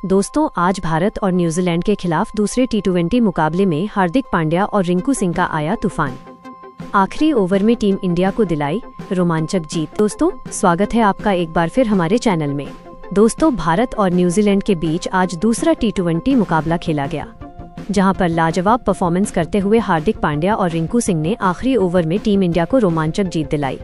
दोस्तों, आज भारत और न्यूजीलैंड के खिलाफ दूसरे T20 मुकाबले में हार्दिक पांड्या और रिंकू सिंह का आया तूफान। आखिरी ओवर में टीम इंडिया को दिलाई रोमांचक जीत। दोस्तों, स्वागत है आपका एक बार फिर हमारे चैनल में। दोस्तों, भारत और न्यूजीलैंड के बीच आज दूसरा T20 मुकाबला खेला गया, जहां पर लाजवाब परफॉर्मेंस करते हुए हार्दिक पांड्या और रिंकू सिंह ने आखिरी ओवर में टीम इंडिया को रोमांचक जीत दिलाई।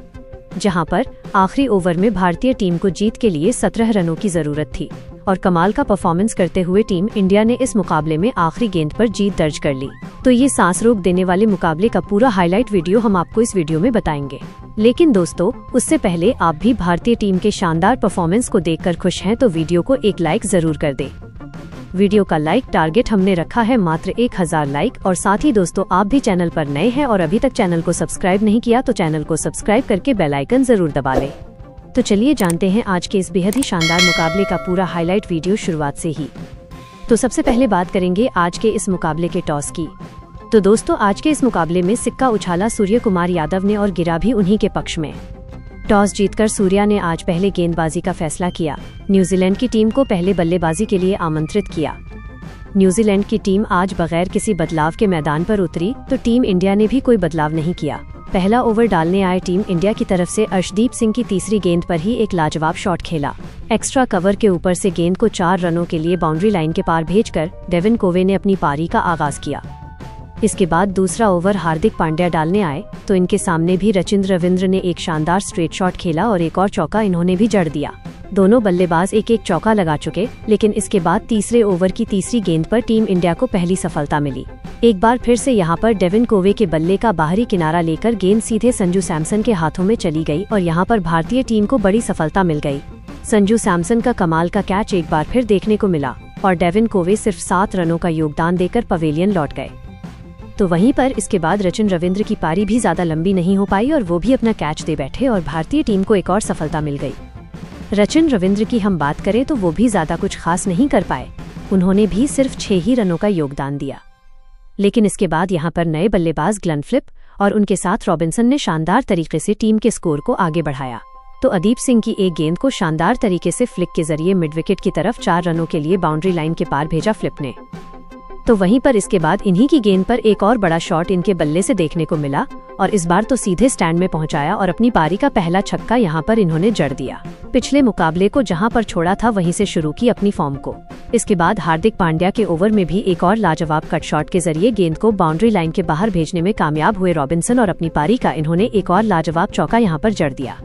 जहां पर आखिरी ओवर में भारतीय टीम को जीत के लिए 17 रनों की जरूरत थी और कमाल का परफॉर्मेंस करते हुए टीम इंडिया ने इस मुकाबले में आखिरी गेंद पर जीत दर्ज कर ली। तो ये सांस रोक देने वाले मुकाबले का पूरा हाईलाइट वीडियो हम आपको इस वीडियो में बताएंगे। लेकिन दोस्तों, उससे पहले आप भी भारतीय टीम के शानदार परफॉर्मेंस को देखकर खुश हैं तो वीडियो को एक लाइक जरूर कर दें। वीडियो का लाइक टारगेट हमने रखा है मात्र 1000 लाइक। और साथ ही दोस्तों, आप भी चैनल पर नए हैं और अभी तक चैनल को सब्सक्राइब नहीं किया तो चैनल को सब्सक्राइब करके बेल आइकन जरूर दबा लें। तो चलिए जानते हैं आज के इस बेहद ही शानदार मुकाबले का पूरा हाईलाइट वीडियो शुरुआत से ही। तो सबसे पहले बात करेंगे आज के इस मुकाबले के टॉस की। तो दोस्तों, आज के इस मुकाबले में सिक्का उछाला सूर्य कुमार यादव ने और गिरा भी उन्हीं के पक्ष में। टॉस जीतकर सूर्या ने आज पहले गेंदबाजी का फैसला किया। न्यूजीलैंड की टीम को पहले बल्लेबाजी के लिए आमंत्रित किया। न्यूजीलैंड की टीम आज बगैर किसी बदलाव के मैदान पर उतरी तो टीम इंडिया ने भी कोई बदलाव नहीं किया। पहला ओवर डालने आए टीम इंडिया की तरफ से अर्शदीप सिंह की तीसरी गेंद पर ही एक लाजवाब शॉट खेला। एक्स्ट्रा कवर के ऊपर से गेंद को 4 रनों के लिए बाउंड्री लाइन के पार भेजकर डेविन कोवे ने अपनी पारी का आगाज किया। इसके बाद दूसरा ओवर हार्दिक पांड्या डालने आए तो इनके सामने भी रचिंद्र रविंद्र ने एक शानदार स्ट्रेट शॉट खेला और एक और चौका इन्होंने भी जड़ दिया। दोनों बल्लेबाज एक एक चौका लगा चुके, लेकिन इसके बाद तीसरे ओवर की तीसरी गेंद पर टीम इंडिया को पहली सफलता मिली। एक बार फिर से यहां पर डेविन कोवे के बल्ले का बाहरी किनारा लेकर गेंद सीधे संजू सैमसन के हाथों में चली गई और यहां पर भारतीय टीम को बड़ी सफलता मिल गई। संजू सैमसन का कमाल का कैच एक बार फिर देखने को मिला और डेविन कोवे सिर्फ 7 रनों का योगदान देकर पवेलियन लौट गए। तो वहीं पर इसके बाद रचिन रविंद्र की पारी भी ज्यादा लंबी नहीं हो पाई और वो भी अपना कैच दे बैठे और भारतीय टीम को एक और सफलता मिल गई। रचिन रविंद्र की हम बात करें तो वो भी ज्यादा कुछ खास नहीं कर पाए, उन्होंने भी सिर्फ 6 ही रनों का योगदान दिया। लेकिन इसके बाद यहाँ पर नए बल्लेबाज ग्लेन फिलिप और उनके साथ रॉबिन्सन ने शानदार तरीके से टीम के स्कोर को आगे बढ़ाया। तो अदीप सिंह की एक गेंद को शानदार तरीके से फ्लिक के जरिए मिड विकेट की तरफ 4 रनों के लिए बाउंड्री लाइन के पार भेजा फिलिप ने। तो वहीं पर इसके बाद इन्हीं की गेंद पर एक और बड़ा शॉट इनके बल्ले से देखने को मिला और इस बार तो सीधे स्टैंड में पहुंचाया और अपनी पारी का पहला छक्का यहां पर इन्होंने जड़ दिया। पिछले मुकाबले को जहां पर छोड़ा था वहीं से शुरू की अपनी फॉर्म को। इसके बाद हार्दिक पांड्या के ओवर में भी एक और लाजवाब कट शॉट के जरिए गेंद को बाउंड्री लाइन के बाहर भेजने में कामयाब हुए रॉबिन्सन और अपनी पारी का इन्होंने एक और लाजवाब चौका यहां पर जड़ दिया।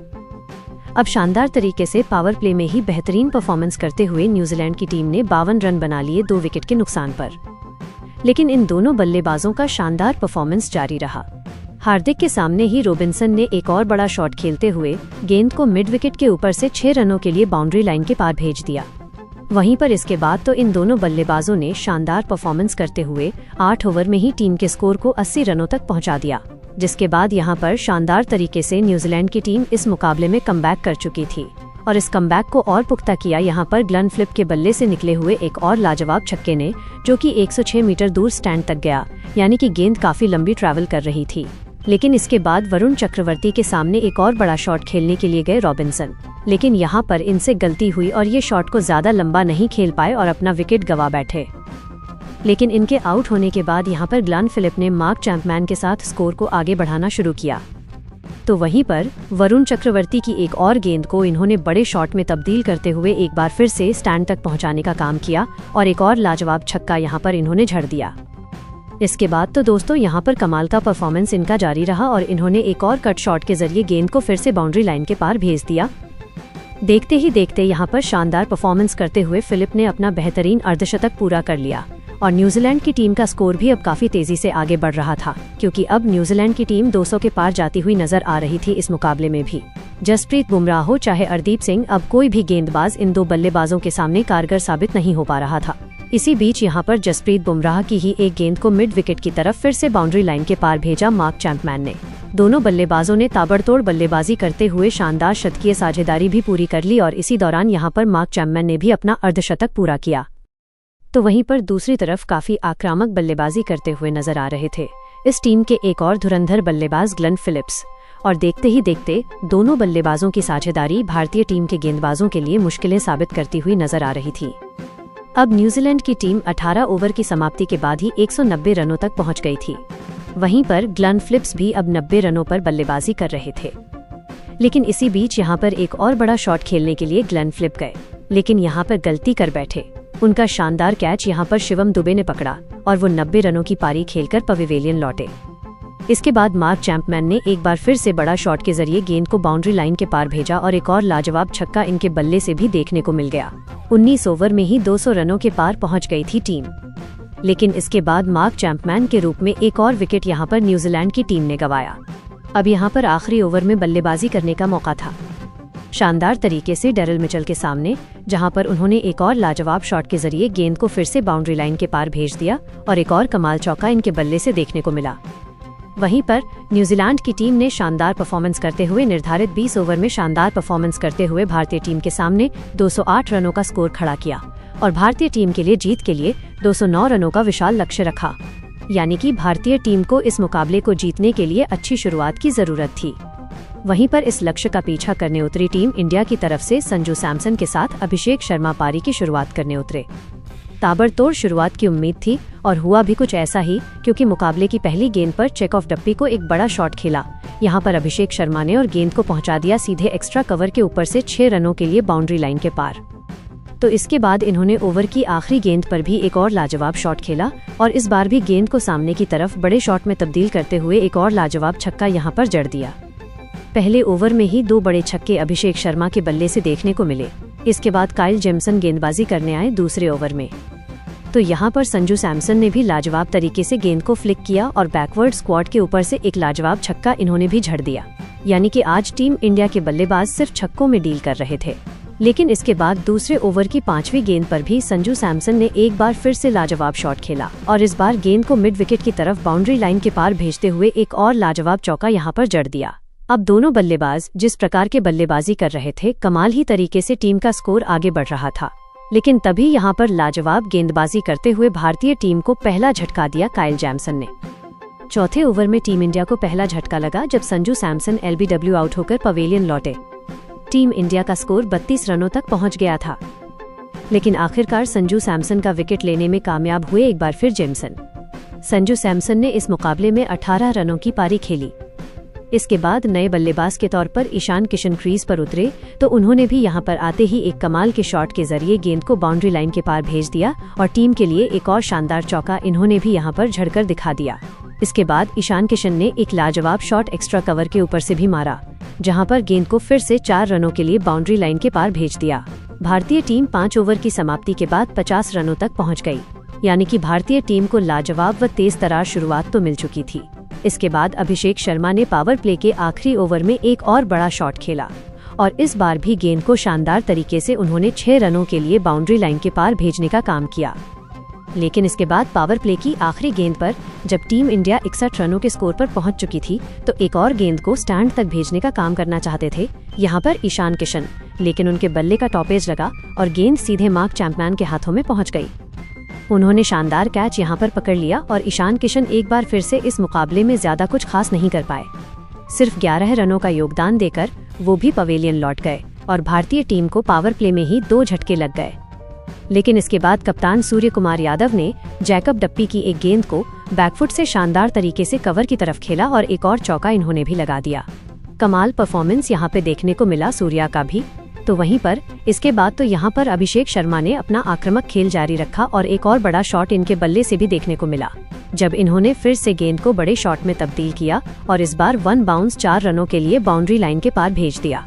अब शानदार तरीके से पावर प्ले में ही बेहतरीन परफॉर्मेंस करते हुए न्यूजीलैंड की टीम ने 52 रन बना लिए 2 विकेट के नुकसान पर। लेकिन इन दोनों बल्लेबाजों का शानदार परफॉर्मेंस जारी रहा। हार्दिक के सामने ही रॉबिन्सन ने एक और बड़ा शॉट खेलते हुए गेंद को मिड विकेट के ऊपर से 6 रनों के लिए बाउंड्री लाइन के पार भेज दिया। वहीं पर इसके बाद तो इन दोनों बल्लेबाजों ने शानदार परफॉर्मेंस करते हुए 8 ओवर में ही टीम के स्कोर को 80 रनों तक पहुंचा दिया, जिसके बाद यहां पर शानदार तरीके से न्यूजीलैंड की टीम इस मुकाबले में कमबैक कर चुकी थी और इस कमबैक को और पुख्ता किया यहां पर ग्लेन फिलिप के बल्ले से निकले हुए एक और लाजवाब छक्के ने, जो कि 106 मीटर दूर स्टैंड तक गया, यानी कि गेंद काफी लंबी ट्रैवल कर रही थी। लेकिन इसके बाद वरुण चक्रवर्ती के सामने एक और बड़ा शॉट खेलने के लिए गए रॉबिन्सन, लेकिन यहां पर इनसे गलती हुई और ये शॉट को ज्यादा लंबा नहीं खेल पाए और अपना विकेट गंवा बैठे। लेकिन इनके आउट होने के बाद यहां पर ग्लेन फिलिप ने मार्क चैंपमैन के साथ स्कोर को आगे बढ़ाना शुरू किया। तो वहीं पर वरुण चक्रवर्ती की एक और गेंद को इन्होंने बड़े शॉट में तब्दील करते हुए एक बार फिर से स्टैंड तक पहुंचाने का काम किया और एक और लाजवाब छक्का यहां पर इन्होंने झड़ दिया। इसके बाद तो दोस्तों यहां पर कमाल का परफॉर्मेंस इनका जारी रहा और इन्होंने एक और कट शॉट के जरिए गेंद को फिर से बाउंड्री लाइन के पार भेज दिया। देखते ही देखते यहां पर शानदार परफॉर्मेंस करते हुए फिलिप ने अपना बेहतरीन अर्धशतक पूरा कर लिया और न्यूजीलैंड की टीम का स्कोर भी अब काफी तेजी से आगे बढ़ रहा था, क्योंकि अब न्यूजीलैंड की टीम 200 के पार जाती हुई नजर आ रही थी। इस मुकाबले में भी जसप्रीत बुमराह हो चाहे अर्शदीप सिंह, अब कोई भी गेंदबाज इन दो बल्लेबाजों के सामने कारगर साबित नहीं हो पा रहा था। इसी बीच यहाँ पर जसप्रीत बुमराह की ही एक गेंद को मिड विकेट की तरफ फिर से बाउंड्री लाइन के पार भेजा मार्क चैंपमैन ने। दोनों बल्लेबाजों ने ताबड़तोड़ बल्लेबाजी करते हुए शानदार शतकीय साझेदारी भी पूरी कर ली और इसी दौरान यहाँ पर मार्क चैंपमैन ने भी अपना अर्धशतक पूरा किया। तो वहीं पर दूसरी तरफ काफी आक्रामक बल्लेबाजी करते हुए नजर आ रहे थे इस टीम के एक और धुरंधर बल्लेबाज ग्लेन फिलिप्स, और देखते ही देखते दोनों बल्लेबाजों की साझेदारी भारतीय टीम के गेंदबाजों के लिए मुश्किलें साबित करती हुई नजर आ रही थी। अब न्यूजीलैंड की टीम 18 ओवर की समाप्ति के बाद ही 190 रनों तक पहुंच गई थी। वहीं पर ग्लेन फिलिप्स भी अब 90 रनों पर बल्लेबाजी कर रहे थे। लेकिन इसी बीच यहां पर एक और बड़ा शॉट खेलने के लिए ग्लेन फिलिप गए, लेकिन यहां पर गलती कर बैठे। उनका शानदार कैच यहां पर शिवम दुबे ने पकड़ा और वो 90 रनों की पारी खेलकर पवेलियन लौटे। इसके बाद मार्क चैंपमैन ने एक बार फिर से बड़ा शॉट के जरिए गेंद को बाउंड्री लाइन के पार भेजा और एक और लाजवाब छक्का इनके बल्ले से भी देखने को मिल गया। 19 ओवर में ही 200 रनों के पार पहुंच गई थी टीम। लेकिन इसके बाद मार्क चैंपमैन के रूप में एक और विकेट यहां पर न्यूजीलैंड की टीम ने गंवाया। अब यहां पर आखिरी ओवर में बल्लेबाजी करने का मौका था। शानदार तरीके से डेरिल मिचेल के सामने, जहां पर उन्होंने एक और लाजवाब शॉट के जरिए गेंद को फिर से बाउंड्री लाइन के पार भेज दिया और एक और कमाल चौका इनके बल्ले से देखने को मिला। वहीं पर न्यूजीलैंड की टीम ने शानदार परफॉर्मेंस करते हुए निर्धारित 20 ओवर में शानदार परफॉर्मेंस करते हुए भारतीय टीम के सामने 208 रनों का स्कोर खड़ा किया और भारतीय टीम के लिए जीत के लिए 209 रनों का विशाल लक्ष्य रखा। यानी कि भारतीय टीम को इस मुकाबले को जीतने के लिए अच्छी शुरुआत की जरूरत थी। वहीं पर इस लक्ष्य का पीछा करने उतरी टीम इंडिया की तरफ से संजू सैमसन के साथ अभिषेक शर्मा पारी की शुरुआत करने उतरे। ताबड़तोड़ शुरुआत की उम्मीद थी और हुआ भी कुछ ऐसा ही, क्योंकि मुकाबले की पहली गेंद पर चेकऑफ डप्पी को एक बड़ा शॉट खेला। यहां पर अभिषेक शर्मा ने और गेंद को पहुंचा दिया सीधे एक्स्ट्रा कवर के ऊपर से 6 रनों के लिए बाउंड्री लाइन के पार। तो इसके बाद इन्होंने ओवर की आखिरी गेंद पर भी एक और लाजवाब शॉट खेला और इस बार भी गेंद को सामने की तरफ बड़े शॉट में तब्दील करते हुए एक और लाजवाब छक्का यहां पर जड़ दिया। पहले ओवर में ही 2 बड़े छक्के अभिषेक शर्मा के बल्ले से देखने को मिले। इसके बाद काइल जेमसन गेंदबाजी करने आए दूसरे ओवर में, तो यहाँ पर संजू सैमसन ने भी लाजवाब तरीके से गेंद को फ्लिक किया और बैकवर्ड स्क्वाड के ऊपर से एक लाजवाब छक्का इन्होंने भी झड़ दिया। यानी कि आज टीम इंडिया के बल्लेबाज सिर्फ छक्कों में डील कर रहे थे। लेकिन इसके बाद दूसरे ओवर की 5वीं गेंद पर भी संजू सैमसन ने एक बार फिर से लाजवाब शॉट खेला और इस बार गेंद को मिड विकेट की तरफ बाउंड्री लाइन के पार भेजते हुए एक और लाजवाब चौका यहाँ पर जड़ दिया। अब दोनों बल्लेबाज जिस प्रकार के बल्लेबाजी कर रहे थे, कमाल ही तरीके से टीम का स्कोर आगे बढ़ रहा था। लेकिन तभी यहां पर लाजवाब गेंदबाजी करते हुए भारतीय टीम को पहला झटका दिया काइल जेमसन ने। चौथे ओवर में टीम इंडिया को पहला झटका लगा जब संजू सैमसन एलबीडब्ल्यू आउट होकर पवेलियन लौटे। टीम इंडिया का स्कोर 32 रनों तक पहुंच गया था। लेकिन आखिरकार संजू सैमसन का विकेट लेने में कामयाब हुए एक बार फिर जेमसन। संजू सैमसन ने इस मुकाबले में 18 रनों की पारी खेली। इसके बाद नए बल्लेबाज के तौर पर ईशान किशन क्रीज पर उतरे, तो उन्होंने भी यहां पर आते ही एक कमाल के शॉट के जरिए गेंद को बाउंड्री लाइन के पार भेज दिया और टीम के लिए एक और शानदार चौका इन्होंने भी यहां पर झड़कर दिखा दिया। इसके बाद ईशान किशन ने एक लाजवाब शॉट एक्स्ट्रा कवर के ऊपर से भी मारा, जहां पर गेंद को फिर से 4 रनों के लिए बाउंड्री लाइन के पार भेज दिया। भारतीय टीम 5 ओवर की समाप्ति के बाद 50 रनों तक पहुँच गयी। यानी कि भारतीय टीम को लाजवाब व तेज तरार शुरुआत तो मिल चुकी थी। इसके बाद अभिषेक शर्मा ने पावर प्ले के आखिरी ओवर में एक और बड़ा शॉट खेला और इस बार भी गेंद को शानदार तरीके से उन्होंने 6 रनों के लिए बाउंड्री लाइन के पार भेजने का काम किया। लेकिन इसके बाद पावर प्ले की आखिरी गेंद पर जब टीम इंडिया 61 रनों के स्कोर पर पहुंच चुकी थी, तो एक और गेंद को स्टैंड तक भेजने का काम करना चाहते थे यहां पर ईशान किशन, लेकिन उनके बल्ले का टॉपेज लगा और गेंद सीधे मार्क चैंपमैन के हाथों में पहुंच गई। उन्होंने शानदार कैच यहां पर पकड़ लिया और ईशान किशन एक बार फिर से इस मुकाबले में ज्यादा कुछ खास नहीं कर पाए। सिर्फ 11 रनों का योगदान देकर वो भी पवेलियन लौट गए और भारतीय टीम को पावर प्ले में ही 2 झटके लग गए। लेकिन इसके बाद कप्तान सूर्य कुमार यादव ने जैकब डप्पी की एक गेंद को बैकफुट से शानदार तरीके से कवर की तरफ खेला और एक और चौका इन्होंने भी लगा दिया। कमाल परफॉर्मेंस यहाँ पे देखने को मिला सूर्या का भी। तो वहीं पर इसके बाद तो यहाँ पर अभिषेक शर्मा ने अपना आक्रामक खेल जारी रखा और एक और बड़ा शॉट इनके बल्ले से भी देखने को मिला, जब इन्होंने फिर से गेंद को बड़े शॉट में तब्दील किया और इस बार 1 बाउंस 4 रनों के लिए बाउंड्री लाइन के पार भेज दिया।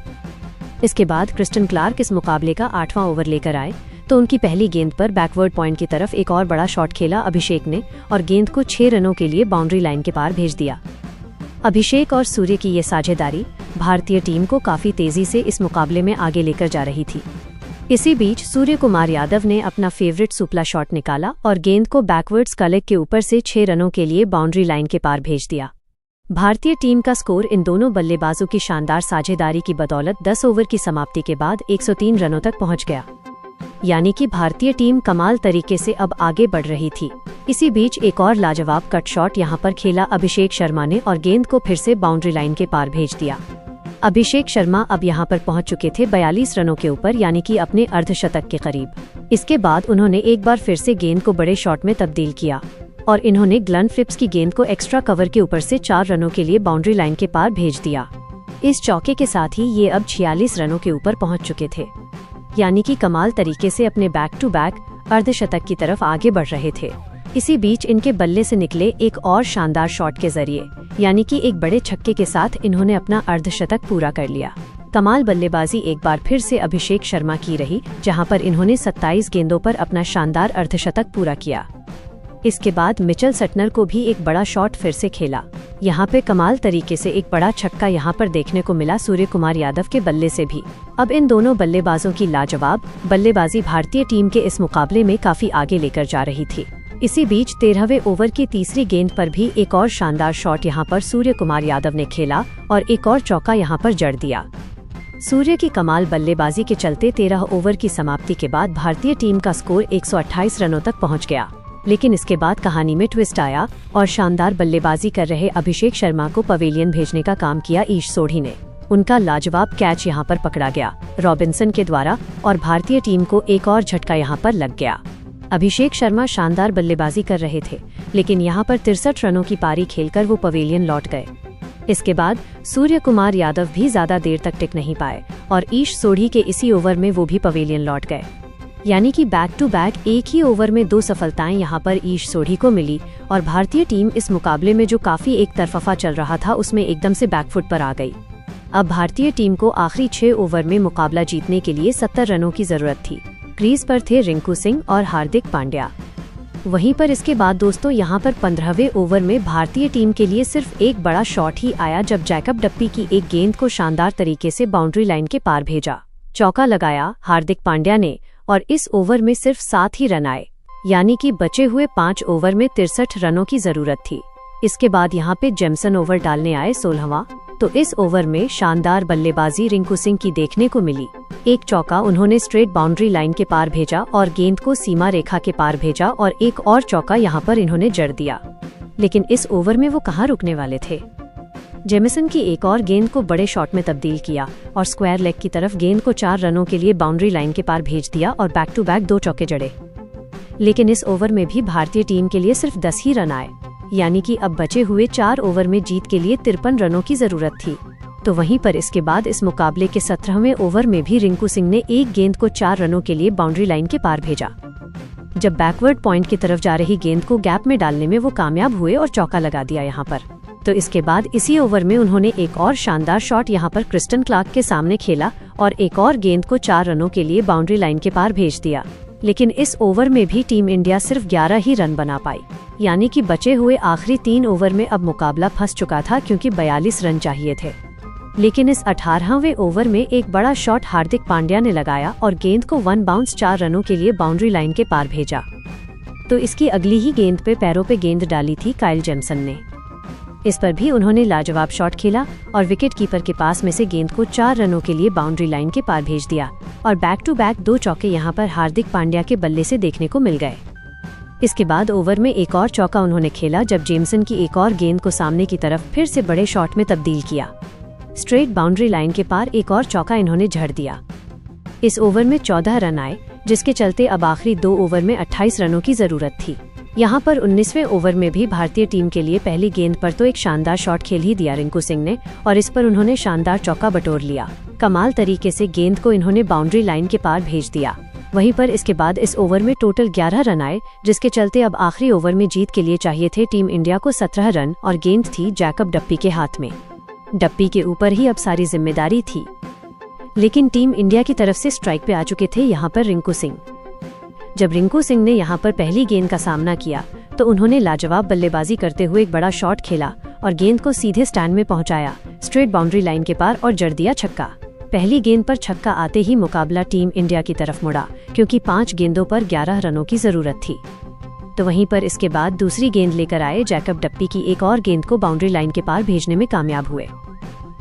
इसके बाद क्रिस्टन क्लार्क इस मुकाबले का 8वां ओवर लेकर आए, तो उनकी पहली गेंद पर बैकवर्ड पॉइंट की तरफ एक और बड़ा शॉट खेला अभिषेक ने और गेंद को 6 रनों के लिए बाउंड्री लाइन के पार भेज दिया। अभिषेक और सूर्य की ये साझेदारी भारतीय टीम को काफी तेजी से इस मुकाबले में आगे लेकर जा रही थी। इसी बीच सूर्य कुमार यादव ने अपना फेवरेट सुपला शॉट निकाला और गेंद को बैकवर्ड स्कलेग के ऊपर से 6 रनों के लिए बाउंड्री लाइन के पार भेज दिया। भारतीय टीम का स्कोर इन दोनों बल्लेबाजों की शानदार साझेदारी की बदौलत 10 ओवर की समाप्ति के बाद 103 रनों तक पहुंच गया। यानी कि भारतीय टीम कमाल तरीके से अब आगे बढ़ रही थी। इसी बीच एक और लाजवाब कट शॉट यहां पर खेला अभिषेक शर्मा ने और गेंद को फिर से बाउंड्री लाइन के पार भेज दिया। अभिषेक शर्मा अब यहां पर पहुंच चुके थे 42 रनों के ऊपर, यानी कि अपने अर्धशतक के करीब। इसके बाद उन्होंने एक बार फिर से गेंद को बड़े शॉट में तब्दील किया और इन्होंने ग्लेन फिलिप्स की गेंद को एक्स्ट्रा कवर के ऊपर से 4 रनों के लिए बाउंड्री लाइन के पार भेज दिया। इस चौके के साथ ही ये अब 46 रनों के ऊपर पहुंच चुके थे, यानी कि कमाल तरीके से अपने बैक टू बैक अर्धशतक की तरफ आगे बढ़ रहे थे। इसी बीच इनके बल्ले से निकले एक और शानदार शॉट के जरिए, यानी कि एक बड़े छक्के के साथ इन्होंने अपना अर्धशतक पूरा कर लिया। कमाल बल्लेबाजी एक बार फिर से अभिषेक शर्मा की रही, जहां पर इन्होंने 27 गेंदों पर अपना शानदार अर्धशतक पूरा किया। इसके बाद मिचेल सटनर को भी एक बड़ा शॉट फिर से खेला। यहाँ पे कमाल तरीके से एक बड़ा छक्का यहाँ पर देखने को मिला सूर्य कुमार यादव के बल्ले से भी। अब इन दोनों बल्लेबाजों की लाजवाब बल्लेबाजी भारतीय टीम के इस मुकाबले में काफी आगे लेकर जा रही थी। इसी बीच 13वें ओवर की तीसरी गेंद पर भी एक और शानदार शॉट यहाँ पर सूर्य कुमार यादव ने खेला और एक और चौका यहाँ पर जड़ दिया। सूर्य की कमाल बल्लेबाजी के चलते 13 ओवर की समाप्ति के बाद भारतीय टीम का स्कोर 128 रनों तक पहुँच गया। लेकिन इसके बाद कहानी में ट्विस्ट आया और शानदार बल्लेबाजी कर रहे अभिषेक शर्मा को पवेलियन भेजने का काम किया ईश सोढ़ी ने। उनका लाजवाब कैच यहां पर पकड़ा गया रॉबिन्सन के द्वारा और भारतीय टीम को एक और झटका यहां पर लग गया। अभिषेक शर्मा शानदार बल्लेबाजी कर रहे थे, लेकिन यहां पर 63 रनों की पारी खेलकर वो पवेलियन लौट गए। इसके बाद सूर्य कुमार यादव भी ज्यादा देर तक टिक नहीं पाए और ईश सोढ़ी के इसी ओवर में वो भी पवेलियन लौट गए। यानी कि बैक टू बैक एक ही ओवर में 2 सफलताएं यहां पर ईश सोढ़ी को मिली और भारतीय टीम इस मुकाबले में जो काफी एक तरफा चल रहा था उसमें एकदम से बैकफुट पर आ गई। अब भारतीय टीम को आखिरी 6 ओवर में मुकाबला जीतने के लिए 70 रनों की जरूरत थी। क्रीज पर थे रिंकू सिंह और हार्दिक पांड्या। वहीं पर इसके बाद दोस्तों यहां पर 15वें ओवर में भारतीय टीम के लिए सिर्फ एक बड़ा शॉट ही आया, जब जैकब डप्पी की एक गेंद को शानदार तरीके से बाउंड्री लाइन के पार भेजा। चौका लगाया हार्दिक पांड्या ने और इस ओवर में सिर्फ 7 ही रन आए, यानी कि बचे हुए 5 ओवर में 63 रनों की जरूरत थी। इसके बाद यहाँ पे जेमसन ओवर डालने आए 16वां, तो इस ओवर में शानदार बल्लेबाजी रिंकू सिंह की देखने को मिली। एक चौका उन्होंने स्ट्रेट बाउंड्री लाइन के पार भेजा और गेंद को सीमा रेखा के पार भेजा और एक और चौका यहाँ पर इन्होंने जड़ दिया। लेकिन इस ओवर में वो कहाँ रुकने वाले थे। जेमिसन की एक और गेंद को बड़े शॉट में तब्दील किया और स्क्वायर लेग की तरफ गेंद को 4 रनों के लिए बाउंड्री लाइन के पार भेज दिया और बैक टू बैक 2 चौके जड़े। लेकिन इस ओवर में भी भारतीय टीम के लिए सिर्फ 10 ही रन आए, यानी कि अब बचे हुए 4 ओवर में जीत के लिए 53 रनों की जरूरत थी। तो वहीं पर इसके बाद इस मुकाबले के 17वें ओवर में भी रिंकू सिंह ने एक गेंद को 4 रनों के लिए बाउंड्री लाइन के पार भेजा। जब बैकवर्ड पॉइंट की तरफ जा रही गेंद को गैप में डालने में वो कामयाब हुए और चौका लगा दिया यहाँ पर। तो इसके बाद इसी ओवर में उन्होंने एक और शानदार शॉट यहाँ पर क्रिस्टन क्लार्क के सामने खेला और एक और गेंद को 4 रनों के लिए बाउंड्री लाइन के पार भेज दिया। लेकिन इस ओवर में भी टीम इंडिया सिर्फ 11 ही रन बना पाई, यानी कि बचे हुए आखिरी 3 ओवर में अब मुकाबला फंस चुका था, क्योंकि 42 रन चाहिए थे। लेकिन इस 18वें ओवर में एक बड़ा शॉट हार्दिक पांड्या ने लगाया और गेंद को 1 बाउंस 4 रनों के लिए बाउंड्री लाइन के पार भेजा। तो इसकी अगली ही गेंद पे पैरों पे गेंद डाली थी काइल जेमसन ने। इस पर भी उन्होंने लाजवाब शॉट खेला और विकेट कीपर के पास में से गेंद को 4 रनों के लिए बाउंड्री लाइन के पार भेज दिया और बैक टू बैक 2 चौके यहां पर हार्दिक पांड्या के बल्ले से देखने को मिल गए। इसके बाद ओवर में एक और चौका उन्होंने खेला, जब जेमसन की एक और गेंद को सामने की तरफ फिर से बड़े शॉट में तब्दील किया। स्ट्रेट बाउंड्री लाइन के पार एक और चौका इन्होंने जड़ दिया। इस ओवर में 14 रन आए, जिसके चलते अब आखिरी 2 ओवर में 28 रनों की जरूरत थी। यहाँ पर 19वें ओवर में भी भारतीय टीम के लिए पहली गेंद पर तो एक शानदार शॉट खेल ही दिया रिंकू सिंह ने और इस पर उन्होंने शानदार चौका बटोर लिया। कमाल तरीके से गेंद को इन्होंने बाउंड्री लाइन के पार भेज दिया। वहीं पर इसके बाद इस ओवर में टोटल 11 रन आए, जिसके चलते अब आखिरी ओवर में जीत के लिए चाहिए थे टीम इंडिया को 17 रन और गेंद थी जैकब डप्पी के हाथ में। डप्पी के ऊपर ही अब सारी जिम्मेदारी थी, लेकिन टीम इंडिया की तरफ से स्ट्राइक पे आ चुके थे यहाँ पर रिंकू सिंह। जब रिंकू सिंह ने यहाँ पर पहली गेंद का सामना किया तो उन्होंने लाजवाब बल्लेबाजी करते हुए एक बड़ा शॉट खेला और गेंद को सीधे स्टैंड में पहुंचाया, स्ट्रेट बाउंड्री लाइन के पार और जड़ दिया छक्का। पहली गेंद पर छक्का आते ही मुकाबला टीम इंडिया की तरफ मुड़ा, क्योंकि 5 गेंदों पर 11 रनों की जरूरत थी। तो वहीं पर इसके बाद दूसरी गेंद लेकर आए जैकब डप्पी की एक और गेंद को बाउंड्री लाइन के पार भेजने में कामयाब हुए,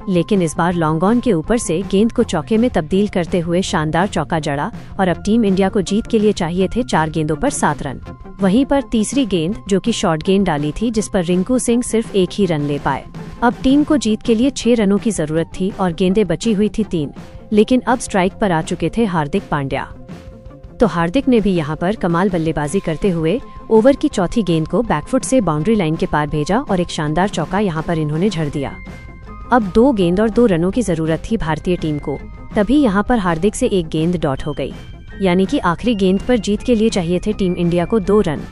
लेकिन इस बार लॉन्ग ऑन के ऊपर से गेंद को चौके में तब्दील करते हुए शानदार चौका जड़ा और अब टीम इंडिया को जीत के लिए चाहिए थे 4 गेंदों पर 7 रन। वहीं पर तीसरी गेंद, जो कि शॉर्ट गेंद डाली थी, जिस पर रिंकू सिंह सिर्फ 1 ही रन ले पाए। अब टीम को जीत के लिए 6 रनों की जरूरत थी और गेंदें बची हुई थी 3, लेकिन अब स्ट्राइक पर आ चुके थे हार्दिक पांड्या। तो हार्दिक ने भी यहां पर कमाल बल्लेबाजी करते हुए ओवर की चौथी गेंद को बैकफुट से बाउंड्री लाइन के पार भेजा और एक शानदार चौका यहां पर इन्होंने झड़ दिया। अब 2 गेंद और 2 रनों की जरूरत थी भारतीय टीम को। तभी यहां पर हार्दिक से एक गेंद डॉट हो गई, यानी कि आखिरी गेंद पर जीत के लिए चाहिए थे टीम इंडिया को 2 रन।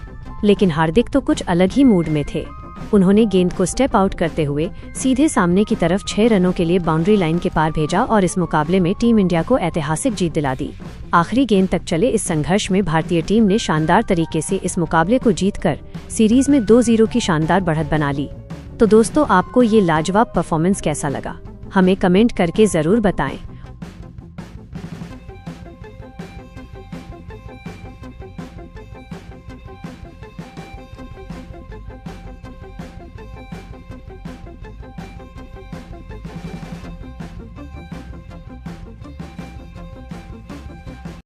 लेकिन हार्दिक तो कुछ अलग ही मूड में थे। उन्होंने गेंद को स्टेप आउट करते हुए सीधे सामने की तरफ 6 रनों के लिए बाउंड्री लाइन के पार भेजा और इस मुकाबले में टीम इंडिया को ऐतिहासिक जीत दिला दी। आखिरी गेंद तक चले इस संघर्ष में भारतीय टीम ने शानदार तरीके से इस मुकाबले को जीतकर सीरीज में 2-0 की शानदार बढ़त बना ली। तो दोस्तों, आपको ये लाजवाब परफॉर्मेंस कैसा लगा, हमें कमेंट करके जरूर बताएं।